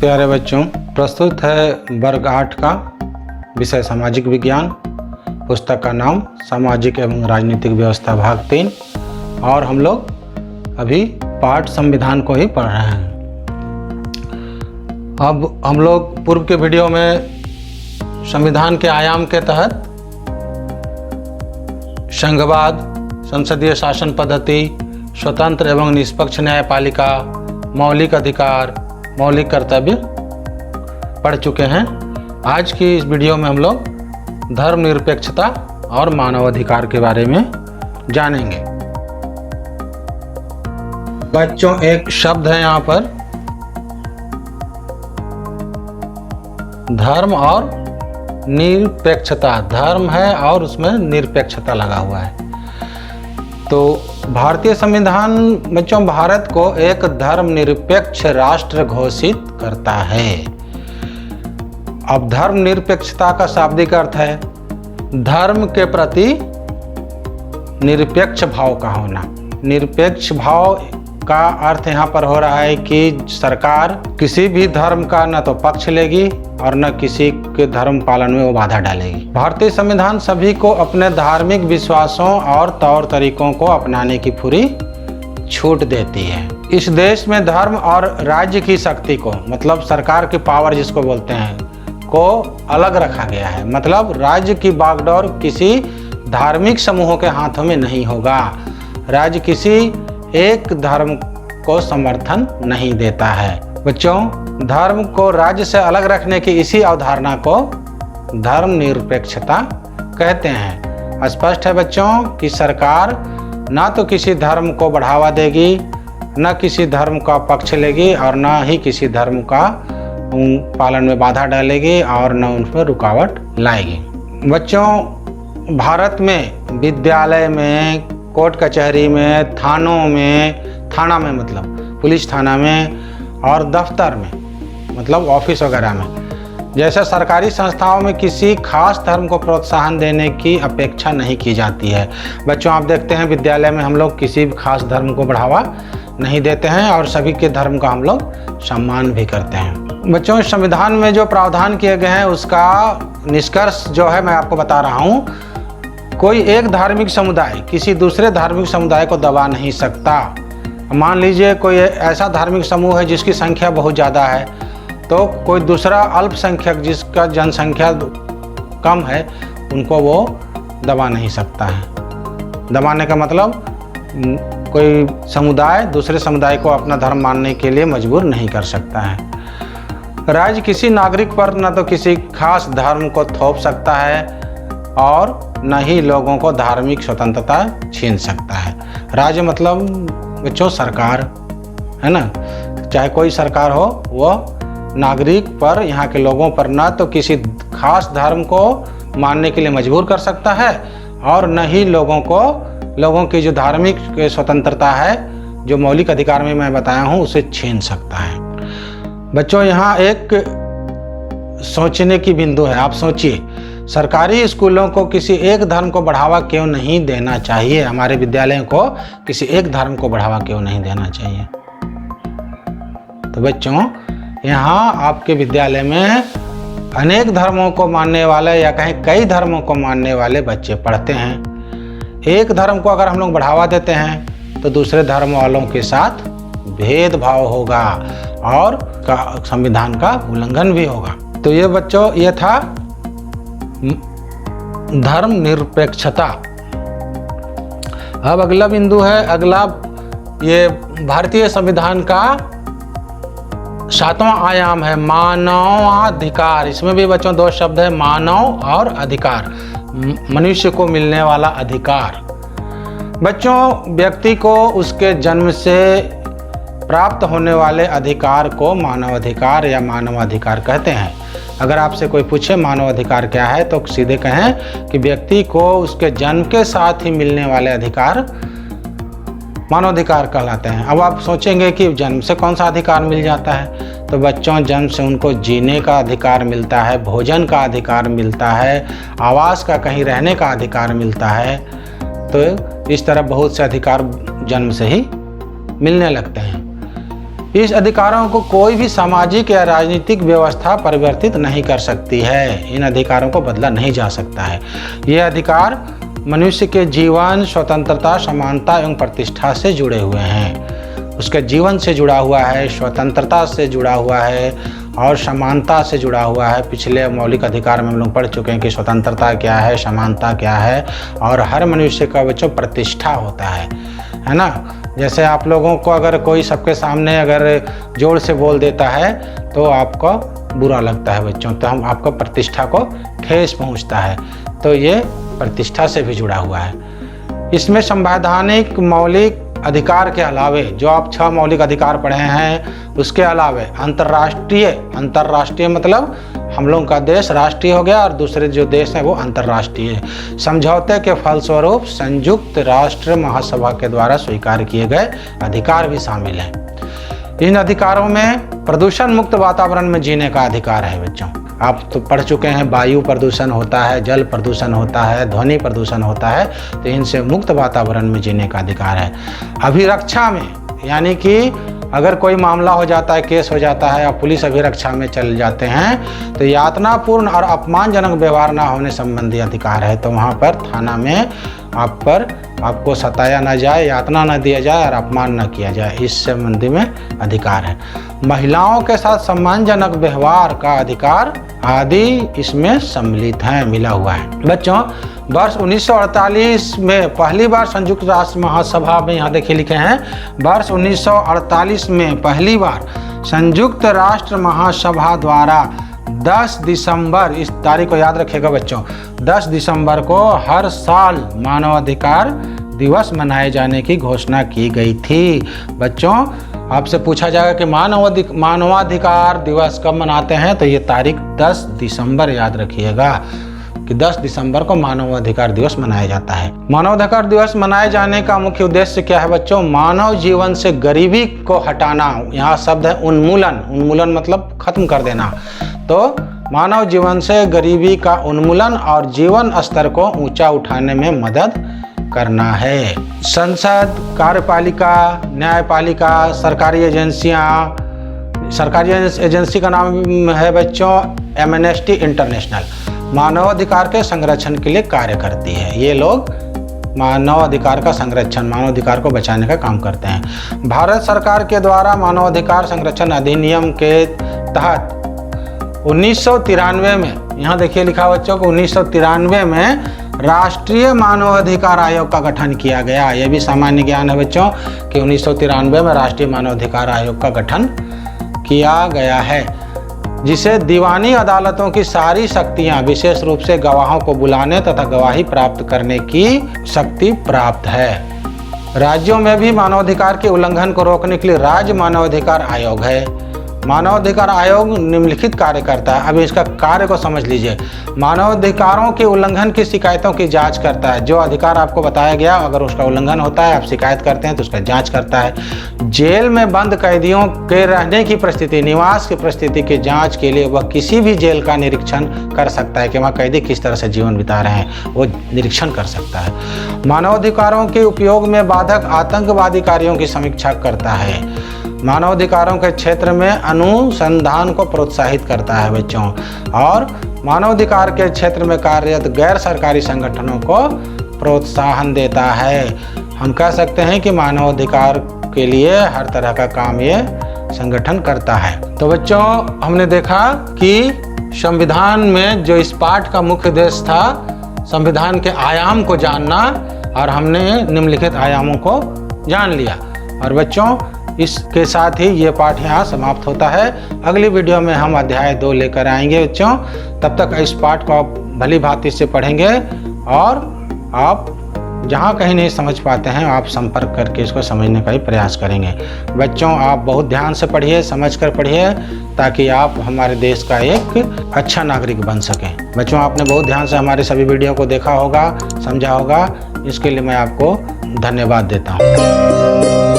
प्यारे बच्चों, प्रस्तुत है वर्ग 8 का विषय सामाजिक विज्ञान। पुस्तक का नाम सामाजिक एवं राजनीतिक व्यवस्था भाग 3 और हम लोग अभी पाठ संविधान को ही पढ़ रहे हैं। अब हम लोग पूर्व के वीडियो में संविधान के आयाम के तहत संघवाद, संसदीय शासन पद्धति, स्वतंत्र एवं निष्पक्ष न्यायपालिका, मौलिक अधिकार, मौलिक कर्तव्य पढ़ चुके हैं। आज की इस वीडियो में हम लोग धर्मनिरपेक्षता और मानवाधिकार के बारे में जानेंगे। बच्चों, एक शब्द है यहाँ पर धर्म और निरपेक्षता। धर्म है और उसमें निरपेक्षता लगा हुआ है। तो भारतीय संविधान बच्चों भारत को एक धर्मनिरपेक्ष राष्ट्र घोषित करता है। अब धर्मनिरपेक्षता का शाब्दिक अर्थ है धर्म के प्रति निरपेक्ष भाव का होना। निरपेक्ष भाव का अर्थ यहाँ पर हो रहा है कि सरकार किसी भी धर्म का न तो पक्ष लेगी और न किसी के धर्म पालन में वो बाधा डालेगी। भारतीय संविधान सभी को अपने धार्मिक विश्वासों और तौर तरीकों को अपनाने की पूरी छूट देती है। इस देश में धर्म और राज्य की शक्ति को, मतलब सरकार की पावर जिसको बोलते हैं, को अलग रखा गया है। मतलब राज्य की बागडोर किसी धार्मिक समूहों के हाथों में नहीं होगा। राज्य किसी एक धर्म को समर्थन नहीं देता है। बच्चों, धर्म को राज्य से अलग रखने की इसी अवधारणा को धर्मनिरपेक्षता कहते हैं। स्पष्ट है बच्चों कि सरकार ना तो किसी धर्म को बढ़ावा देगी, न किसी धर्म का पक्ष लेगी और न ही किसी धर्म का पालन में बाधा डालेगी और न उनमें रुकावट लाएगी। बच्चों, भारत में विद्यालय में, कोर्ट कचहरी में, थाना में मतलब पुलिस थाना में और दफ्तर में मतलब ऑफिस वगैरह में, जैसे सरकारी संस्थाओं में किसी खास धर्म को प्रोत्साहन देने की अपेक्षा नहीं की जाती है। बच्चों, आप देखते हैं विद्यालय में हम लोग किसी भी खास धर्म को बढ़ावा नहीं देते हैं और सभी के धर्म का हम लोग सम्मान भी करते हैं। बच्चों, संविधान में जो प्रावधान किए गए हैं उसका निष्कर्ष जो है मैं आपको बता रहा हूँ। कोई एक धार्मिक समुदाय किसी दूसरे धार्मिक समुदाय को दबा नहीं सकता। मान लीजिए कोई ऐसा धार्मिक समूह है जिसकी संख्या बहुत ज़्यादा है, तो कोई दूसरा अल्पसंख्यक जिसका जनसंख्या कम है, उनको वो दबा नहीं सकता है। दबाने का मतलब कोई समुदाय दूसरे समुदाय को अपना धर्म मानने के लिए मजबूर नहीं कर सकता है। राज्य किसी नागरिक पर न तो किसी खास धर्म को थोप सकता है और न ही लोगों को धार्मिक स्वतंत्रता छीन सकता है। राज्य मतलब बच्चों सरकार है ना, चाहे कोई सरकार हो, वो नागरिक पर, यहाँ के लोगों पर न तो किसी खास धर्म को मानने के लिए मजबूर कर सकता है और न ही लोगों की जो धार्मिक स्वतंत्रता है, जो मौलिक अधिकार में मैं बताया हूँ, उसे छीन सकता है। बच्चों, यहाँ एक सोचने की बिंदु है। आप सोचिए, सरकारी स्कूलों को किसी एक धर्म को बढ़ावा क्यों नहीं देना चाहिए? हमारे विद्यालयों को किसी एक धर्म को बढ़ावा क्यों नहीं देना चाहिए? तो बच्चों, यहाँ आपके विद्यालय में अनेक धर्मों को मानने वाले या कहीं कई धर्मों को मानने वाले बच्चे पढ़ते हैं। एक धर्म को अगर हम लोग बढ़ावा देते हैं तो दूसरे धर्म वालों के साथ भेदभाव होगा और संविधान का उल्लंघन भी होगा। तो ये बच्चों, ये था धर्मनिरपेक्षता। अब अगला बिंदु है, अगला ये भारतीय संविधान का 7वां आयाम है मानवाधिकार। इसमें भी बच्चों 2 शब्द है, मानव और अधिकार, मनुष्य को मिलने वाला अधिकार। बच्चों, व्यक्ति को उसके जन्म से प्राप्त होने वाले अधिकार को मानवाधिकार या मानवाधिकार कहते हैं। अगर आपसे कोई पूछे मानवाधिकार क्या है तो सीधे कहें कि व्यक्ति को उसके जन्म के साथ ही मिलने वाले अधिकार मानवाधिकार कहलाते हैं। अब आप सोचेंगे कि जन्म से कौन सा अधिकार मिल जाता है? तो बच्चों, जन्म से उनको जीने का अधिकार मिलता है, भोजन का अधिकार मिलता है, आवास का कहीं रहने का अधिकार मिलता है। तो इस तरह बहुत से अधिकार जन्म से ही मिलने लगते हैं। इस अधिकारों को कोई भी सामाजिक या राजनीतिक व्यवस्था परिवर्तित नहीं कर सकती है। इन अधिकारों को बदला नहीं जा सकता है। ये अधिकार मनुष्य के जीवन, स्वतंत्रता, समानता एवं प्रतिष्ठा से जुड़े हुए हैं। उसके जीवन से जुड़ा हुआ है, स्वतंत्रता से जुड़ा हुआ है और समानता से जुड़ा हुआ है। पिछले मौलिक अधिकार में हम लोग पढ़ चुके हैं कि स्वतंत्रता क्या है, समानता क्या है, और हर मनुष्य का बच्चों प्रतिष्ठा होता है ना। जैसे आप लोगों को अगर कोई सबके सामने अगर जोर से बोल देता है तो आपको बुरा लगता है बच्चों, तो हम आपको प्रतिष्ठा को ठेस पहुंचता है, तो ये प्रतिष्ठा से भी जुड़ा हुआ है। इसमें संवैधानिक मौलिक अधिकार के अलावे, जो आप 6 मौलिक अधिकार पढ़े हैं, उसके अलावे अंतर्राष्ट्रीय मतलब हम लोगों का देश राष्ट्रीय हो गया और दूसरे जो देश हैं वो अंतर्राष्ट्रीय समझौते के फलस्वरूप संयुक्त राष्ट्र महासभा के द्वारा स्वीकार किए गए अधिकार भी शामिल हैं। इन अधिकारों में प्रदूषण मुक्त वातावरण में जीने का अधिकार है बच्चों। आप तो पढ़ चुके हैं, वायु प्रदूषण होता है, जल प्रदूषण होता है, ध्वनि प्रदूषण होता है, तो इनसे मुक्त वातावरण में जीने का अधिकार है। अभिरक्षा में, यानी कि अगर कोई मामला हो जाता है, केस हो जाता है, आप पुलिस अभिरक्षा में चल जाते हैं, तो यातनापूर्ण और अपमानजनक व्यवहार न होने संबंधी अधिकार है। तो वहाँ पर थाना में आपको सताया न जाए, यातना न दिया जाए और अपमान न किया जाए, इस संबंधी में अधिकार है। महिलाओं के साथ सम्मानजनक व्यवहार का अधिकार आदि इसमें सम्मिलित है, मिला हुआ है। बच्चों, वर्ष 1948 में पहली बार संयुक्त राष्ट्र महासभा में, यहाँ देखिए लिखे हैं, वर्ष 1948 में पहली बार संयुक्त राष्ट्र महासभा द्वारा 10 दिसंबर, इस तारीख को याद रखिएगा बच्चों, 10 दिसंबर को हर साल मानवाधिकार दिवस मनाए जाने की घोषणा की गई थी। बच्चों, आपसे पूछा जाएगा कि मानवाधिकार दिवस कब मनाते हैं, तो ये तारीख 10 दिसंबर याद रखिएगा कि 10 दिसंबर को मानवाधिकार दिवस मनाया जाता है। मानवाधिकार दिवस मनाए जाने का मुख्य उद्देश्य क्या है बच्चों? मानव जीवन से गरीबी को हटाना। यहाँ शब्द है उन्मूलन। उन्मूलन मतलब खत्म कर देना। तो मानव जीवन से गरीबी का उन्मूलन और जीवन स्तर को ऊंचा उठाने में मदद करना है। संसद, कार्यपालिका, न्यायपालिका, सरकारी एजेंसियां, सरकारी एजेंसी का नाम है बच्चों एमनेस्टी इंटरनेशनल, मानवाधिकार के संरक्षण के लिए कार्य करती है। ये लोग मानवाधिकार का संरक्षण, मानवाधिकार को बचाने का काम करते हैं। भारत सरकार के द्वारा मानवाधिकार संरक्षण अधिनियम के तहत 1993 में, यहाँ देखिए लिखा बच्चों को 1993 में राष्ट्रीय मानवाधिकार आयोग का गठन किया गया। यह भी सामान्य ज्ञान है बच्चों कि 1993 में राष्ट्रीय मानवाधिकार आयोग का गठन किया गया है, जिसे दीवानी अदालतों की सारी शक्तियां, विशेष रूप से गवाहों को बुलाने तथा गवाही प्राप्त करने की शक्ति प्राप्त है। राज्यों में भी मानवाधिकार के उल्लंघन को रोकने के लिए राज्य मानवाधिकार आयोग है। मानवाधिकार आयोग निम्नलिखित कार्य करता है। अभी इसका कार्य को समझ लीजिए। मानवाधिकारों के उल्लंघन की शिकायतों की जांच करता है। जो अधिकार आपको बताया गया, अगर उसका उल्लंघन होता है, आप शिकायत करते हैं तो उसका जांच करता है। जेल में बंद कैदियों के रहने की परिस्थिति, निवास की परिस्थिति की जांच के लिए वह किसी भी जेल का निरीक्षण कर सकता है कि वहाँ कैदी किस तरह से जीवन बिता रहे हैं, वो निरीक्षण कर सकता है। मानवाधिकारों के उपयोग में बाधक आतंकवादी कार्यों की समीक्षा करता है। मानवाधिकारों के क्षेत्र में अनुसंधान को प्रोत्साहित करता है बच्चों, और मानवाधिकार के क्षेत्र में कार्यरत गैर सरकारी संगठनों को प्रोत्साहन देता है। हम कह सकते हैं कि मानवाधिकार के लिए हर तरह का काम ये संगठन करता है। तो बच्चों, हमने देखा कि संविधान में जो इस पाठ का मुख्य उद्देश्य था, संविधान के आयाम को जानना, और हमने निम्नलिखित आयामों को जान लिया। और बच्चों, इसके साथ ही ये पाठ यहाँ समाप्त होता है। अगली वीडियो में हम अध्याय 2 लेकर आएंगे बच्चों। तब तक इस पाठ को आप भली भांति से पढ़ेंगे, और आप जहाँ कहीं नहीं समझ पाते हैं आप संपर्क करके इसको समझने का ही प्रयास करेंगे। बच्चों, आप बहुत ध्यान से पढ़िए, समझ कर पढ़िए, ताकि आप हमारे देश का एक अच्छा नागरिक बन सकें। बच्चों, आपने बहुत ध्यान से हमारे सभी वीडियो को देखा होगा, समझा होगा, इसके लिए मैं आपको धन्यवाद देता हूँ।